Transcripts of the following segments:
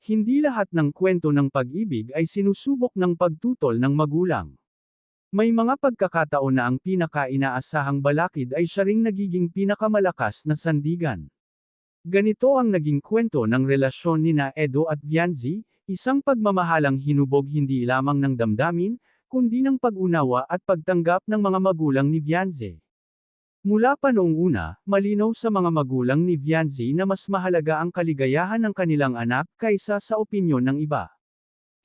Hindi lahat ng kwento ng pag-ibig ay sinusubok ng pagtutol ng magulang. May mga pagkakataon na ang pinaka-inaasahang balakid ay siya ring nagiging pinakamalakas na sandigan. Ganito ang naging kwento ng relasyon nina Edo at Vianzi, isang pagmamahalang hinubog hindi lamang ng damdamin, kundi ng pag-unawa at pagtanggap ng mga magulang ni Vianzi. Mula pa noong una, malinaw sa mga magulang ni Vianzi na mas mahalaga ang kaligayahan ng kanilang anak kaysa sa opinyon ng iba.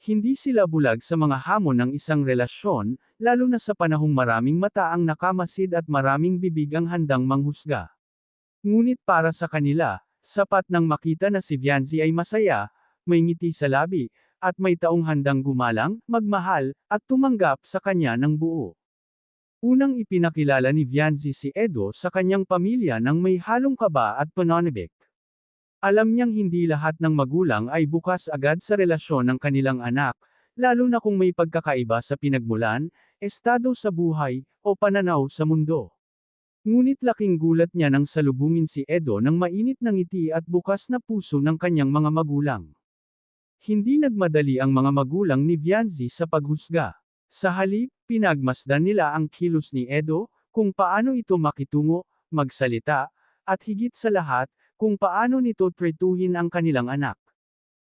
Hindi sila bulag sa mga hamon ng isang relasyon, lalo na sa panahong maraming mata ang nakamasid at maraming bibig ang handang manghusga. Ngunit para sa kanila, sapat nang makita na si Vianzi ay masaya, may ngiti sa labi, at may taong handang gumalang, magmahal, at tumanggap sa kanya ng buo. Unang ipinakilala ni Vianzi si Edo sa kanyang pamilya nang may halong kaba at pananabik. Alam niyang hindi lahat ng magulang ay bukas agad sa relasyon ng kanilang anak, lalo na kung may pagkakaiba sa pinagmulan, estado sa buhay, o pananaw sa mundo. Ngunit laking gulat niya nang salubungin si Edo ng mainit na ngiti at bukas na puso ng kanyang mga magulang. Hindi nagmadali ang mga magulang ni Vianzi sa paghusga. Sa halip, pinagmasdan nila ang kilos ni Edo, kung paano ito makitungo, magsalita, at higit sa lahat, kung paano nito tretuhin ang kanilang anak.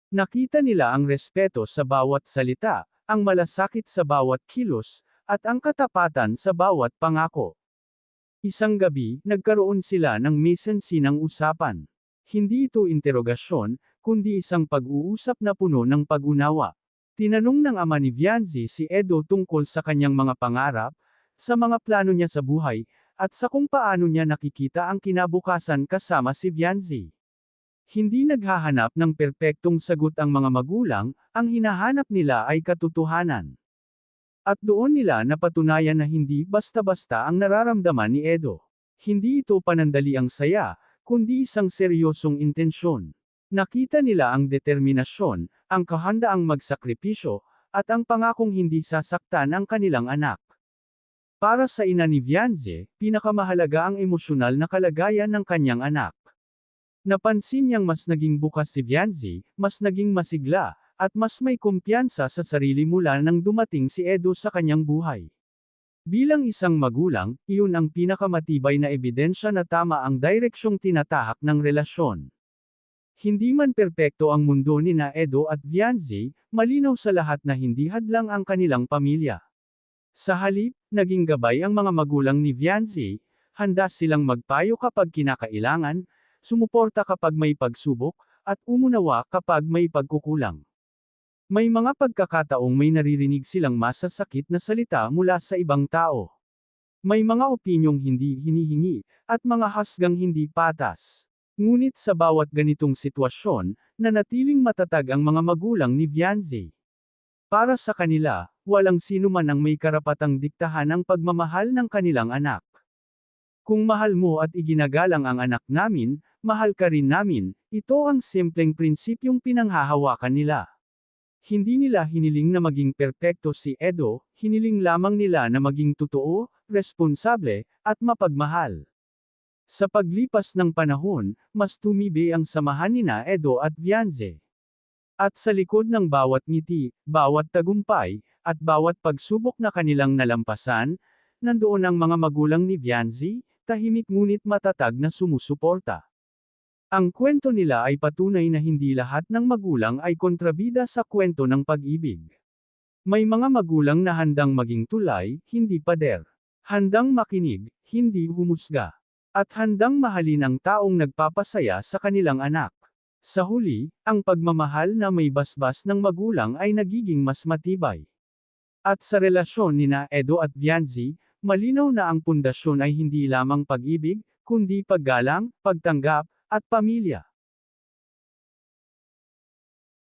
Nakita nila ang respeto sa bawat salita, ang malasakit sa bawat kilos, at ang katapatan sa bawat pangako. Isang gabi, nagkaroon sila ng misensinang usapan. Hindi ito interogasyon, kundi isang pag-uusap na puno ng pag-unawa. Tinanong ng ama ni Vianzi si Edo tungkol sa kanyang mga pangarap, sa mga plano niya sa buhay, at sa kung paano niya nakikita ang kinabukasan kasama si Vianzi. Hindi naghahanap ng perpektong sagot ang mga magulang, ang hinahanap nila ay katotohanan. At doon nila napatunayan na hindi basta-basta ang nararamdaman ni Edo. Hindi ito panandaliang saya, kundi isang seryosong intensyon. Nakita nila ang determinasyon, ang kahandaang magsakripisyo, at ang pangakong hindi sasaktan ang kanilang anak. Para sa ina ni Vianzi, pinakamahalaga ang emosyonal na kalagayan ng kanyang anak. Napansin niyang mas naging bukas si Vianzi, mas naging masigla, at mas may kumpiyansa sa sarili mula nang dumating si Edo sa kanyang buhay. Bilang isang magulang, iyon ang pinakamatibay na ebidensya na tama ang direksyong tinatahak ng relasyon. Hindi man perpekto ang mundo nina Edo at Vianzi, malinaw sa lahat na hindi hadlang ang kanilang pamilya. Sa halip, naging gabay ang mga magulang ni Vianzi, handa silang magpayo kapag kinakailangan, sumuporta kapag may pagsubok, at umunawa kapag may pagkukulang. May mga pagkakataong may naririnig silang masasakit na salita mula sa ibang tao. May mga opinyong hindi hinihingi, at mga hasgang hindi patas. Ngunit sa bawat ganitong sitwasyon, nanatiling matatag ang mga magulang ni Vianzi. Para sa kanila, walang sino man ang may karapatang diktahan ang pagmamahal ng kanilang anak. Kung mahal mo at iginagalang ang anak namin, mahal ka rin namin, ito ang simpleng prinsipyong pinanghahawakan nila. Hindi nila hiniling na maging perpekto si Edo, hiniling lamang nila na maging totoo, responsable, at mapagmahal. Sa paglipas ng panahon, mas tumibi ang samahan nina Edo at Vianzi. At sa likod ng bawat ngiti, bawat tagumpay, at bawat pagsubok na kanilang nalampasan, nandoon ang mga magulang ni Vianzi, tahimik ngunit matatag na sumusuporta. Ang kwento nila ay patunay na hindi lahat ng magulang ay kontrabida sa kwento ng pag-ibig. May mga magulang na handang maging tulay, hindi pader. Handang makinig, hindi humusga. At handang mahalin ang taong nagpapasaya sa kanilang anak. Sa huli, ang pagmamahal na may basbas ng magulang ay nagiging mas matibay. At sa relasyon nina Edo at Vianzi, malinaw na ang pundasyon ay hindi lamang pag-ibig, kundi paggalang, pagtanggap, at pamilya.